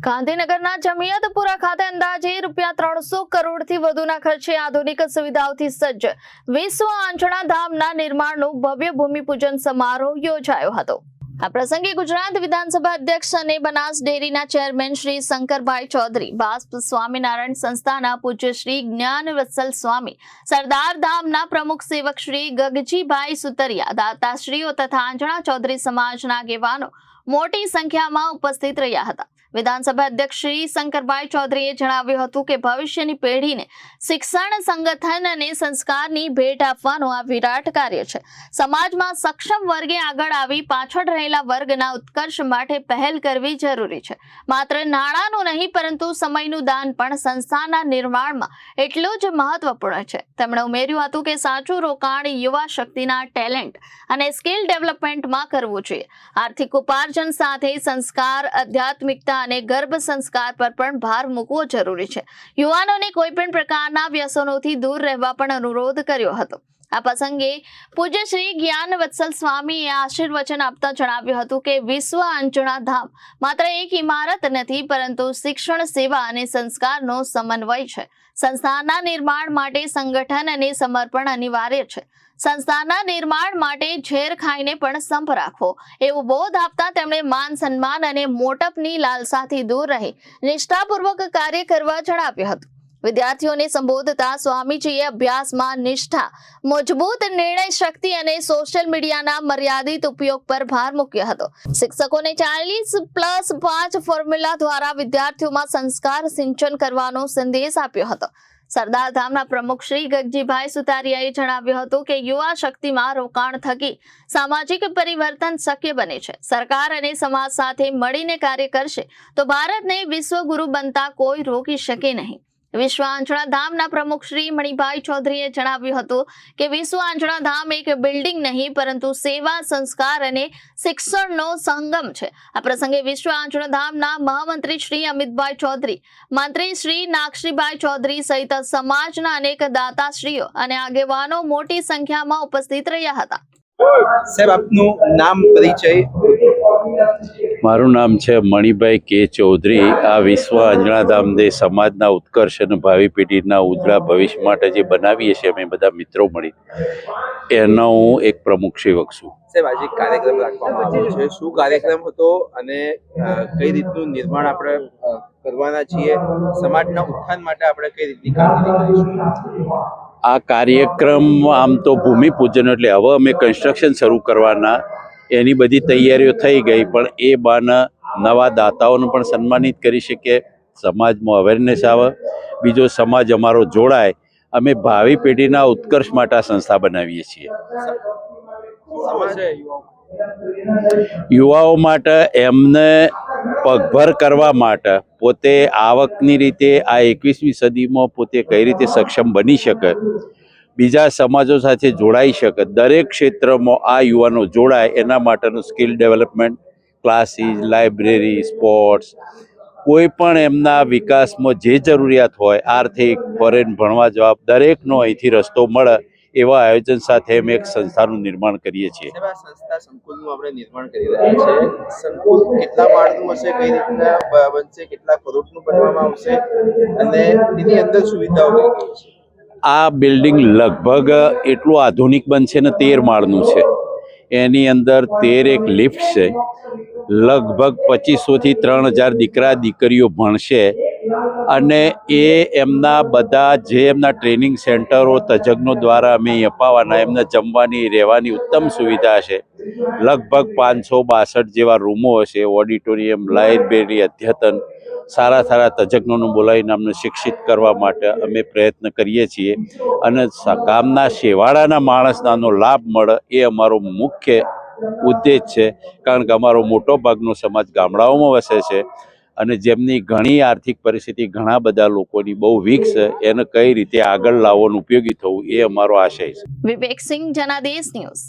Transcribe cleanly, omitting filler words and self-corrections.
ગાંધીનગરના જમિયતપુરા ખાતે અંદાજે ₹300 કરોડથી વધુના ખર્ચે આધુનિક સુવિધાઓથી સજ્જ વિશ્વ આંજણા ધામના નિર્માણનો ભવ્ય ભૂમિપૂજન સમારોહ યોજાયો હતો। આ પ્રસંગે ગુજરાત વિધાનસભા અધ્યક્ષ અને બનાસ ડેરીના ચેરમેન શ્રી શંકરભાઈ ચૌધરી, બાસ્પ સ્વામિનારાયણ સંસ્થાના પૂજ્ય શ્રી જ્ઞાનવત્સલ સ્વામી, સરદાર ધામના પ્રમુખ સેવક શ્રી ગગજીભાઈ સુતરિયા, દાતાશ્રીઓ તથા આંજણા ચૌધરી સમાજના આગેવાનો મોટી સંખ્યામાં ઉપસ્થિત રહ્યા હતા। વિધાનસભા અધ્યક્ષ શ્રી શંકરભાઈ ચૌધરીએ જણાવ્યું હતું કે ભવિષ્યની પેઢીને શિક્ષણ, સંગઠન અને સંસ્કારની ભેટ આપવાનું આ વિરાટ કાર્ય છે। સમાજમાં સક્ષમ વર્ગે આગળ આવી પાછળ રહેલા વર્ગના ઉત્કર્ષ માટે પહેલ કરવી જરૂરી છે। માત્ર નાણાંનું નહીં પરંતુ સમયનું દાન પણ સંસ્થાના નિર્માણમાં એટલું જ મહત્વપૂર્ણ છે। તેમણે ઉમેર્યું હતું કે સાચું રોકાણ યુવા શક્તિના ટેલેન્ટ અને સ્કિલ ડેવલપમેન્ટમાં કરવું જોઈએ। આર્થિક ઉપાર્જન સાથે સંસ્કાર, આધ્યાત્મિકતા અને ગર્ભ સંસ્કાર પર પણ ભાર મૂકવો જરૂરી છે। યુવાનોને કોઈ પણ પ્રકારના વ્યસનોથી દૂર રહેવા પણ અનુરોધ કર્યો હતો। આ પ્રસંગે પૂજ્ય શ્રી જ્ઞાનવત્સલ સ્વામીએ આશીર્વચન આપતા જણાવ્યું હતું કે વિશ્વ આંજણા ધામ માત્ર એક ઇમારત નથી પરંતુ શિક્ષણ, સેવા અને સંસ્કારનો સમન્વય છે। સંસ્થાના નિર્માણ માટે સંગઠન અને સમર્પણ અનિવાર્ય છે। સંસ્થાના નિર્માણ માટે ઝેર ખાઈને પણ સંપ રાખવો એવું બોધ આપતા તેમણે માન, સન્માન અને મોટપની લાલસાથી દૂર રહી નિષ્ઠાપૂર્વક કાર્ય કરવા જણાવ્યું હતું। વિદ્યાર્થીઓને સંબોધતા સ્વામીજીએ અભ્યાસમાં નિષ્ઠા, મજબૂત નિર્ણય શક્તિ અને સોશિયલ મીડિયાના મર્યાદિત ઉપયોગ પર ભાર મૂક્યો હતો। શિક્ષકોને 40+5 ફોર્મ્યુલા દ્વારા વિદ્યાર્થીઓમાં સંસ્કાર સિંચન કરવાનો સંદેશ આપ્યો હતો। સરદાર ધામના પ્રમુખ શ્રી ગગજીભાઈ સુતારિયાએ જણાવ્યું હતું કે યુવા શક્તિમાં રોકાણ થકી સામાજિક પરિવર્તન શક્ય બને છે। સરકાર અને સમાજ સાથે મળીને કાર્ય કરશે તો ભારતને વિશ્વગુરુ બનતા કોઈ રોકી શકે નહીં। વિશ્વ આંજણા ધામના પ્રમુખ શ્રી મણિભાઈ ચૌધરીએ જણાવ્યું હતું કે વિશ્વ આંજણા ધામ એક બિલ્ડિંગ નહીં પરંતુ સેવા, સંસ્કાર અને શિક્ષણનો સંગમ છે। આ પ્રસંગે વિશ્વ આંજણા ધામના મહામંત્રી શ્રી અમિતભાઈ ચૌધરી, મંત્રી શ્રી નાગશ્રીભાઈ ચૌધરી સહિત સમાજના અનેક દાતાશ્રીઓ અને આગેવાનો મોટી સંખ્યામાં ઉપસ્થિત રહ્યા હતા। સાહેબ, આપનું નામ, પરિચય? મારું નામ છે મણિભાઈ કે ચૌધરી। આ વિશ્વ આંજણા ધામને સમાજના ઉત્કર્ષ અને ભાવિ પેઢીના ઉજળા ભવિષ્ય માટે જે બનાવીએ છીએ અમે બધા મિત્રો મળી, એનો હું એક પ્રમુખ સેવક છું। સાહેબ, આજે કાર્યક્રમ રાખવામાં આવ્યો છે, શું કાર્યક્રમ હતો અને કઈ રીતનું નિર્માણ આપણે કરવાના છીએ? સમાજના ઉત્થાન માટે આપણે કઈ રીતની કામગીરી કરીશું? આ કાર્યક્રમ આમ તો ભૂમિપૂજન એટલે હવે અમે કન્સ્ટ્રક્શન શરૂ કરવાના, એની બધી તૈયારીઓ થઈ ગઈ, પણ એ બાના નવા દાતાઓને પણ સન્માનિત કરી શકીએ, સમાજમાં અવેરનેસ આવે, બીજો સમાજ અમારો જોડાય। અમે ભાવિ પેઢીના ઉત્કર્ષ માટે આ સંસ્થા બનાવીએ છીએ। યુવાઓ માટે એમને પગભર કરવા માટે પોતે આવકની રીતે આ 21મી સદીમાં પોતે કઈ રીતે સક્ષમ બની શકે, બીજા સમાજો સાથે જોડાઈ શકે, દરેક ક્ષેત્રમાં આ યુવાનો જોડાય એના માટેનું skill development classes, library, sports, કોઈ પણ એમના વિકાસમાં જે જરૂરિયાત હોય, આર્થિક, ફોરેન ભણવા જવાબ, દરેકનો અહીંથી રસ્તો મળે એવા આયોજન સાથે અમે એક સંસ્થાનું નિર્માણ કરીએ છીએ। આ સંસ્થા સંકુલનું આપણે નિર્માણ કરી રહ્યા છે। સંકુલ કેટલા માળનું હશે, કઈ રીતના બનશે, કેટલા કરોડનું બનવામાં આવશે અને એની અંદર સુવિધાઓ કઈ કઈ છે? આ બિલ્ડિંગ લગભગ એટલું આધુનિક બનશે ને 13 માળનું છે। એની અંદર 13 લિફ્ટ છે, લગભગ 2500થી 3000 દીકરા દીકરીઓ ભણશે અને એ એમના બધા જે એમના ટ્રેનિંગ સેન્ટરો તજજ્ઞો દ્વારા અમે અપાવવાના, એમને જમવાની, રહેવાની ઉત્તમ સુવિધા છે। લગભગ 562 જેવા રૂમો હશે, ઓડિટોરિયમ, લાઇબ્રેરી, અદ્યતન, સારા તજજ્ઞોને બોલાવીને અમને શિક્ષિત કરવા માટે અમે પ્રયત્ન કરીએ છીએ અને ગામના શેવાળાના માણસનાનો લાભ મળે એ અમારો મુખ્ય ઉદ્દેશ છે। કારણ કે અમારો મોટો ભાગનો સમાજ ગામડાઓમાં વસે છે અને જેમની ઘણી આર્થિક પરિસ્થિતિ ઘણા બધા લોકોની બહુ વીક છે, એને કઈ રીતે આગળ લાવવાનું, ઉપયોગી થવું એ અમારો આશય છે। વિવેક સિંહ, જનાદેશ ન્યૂઝ।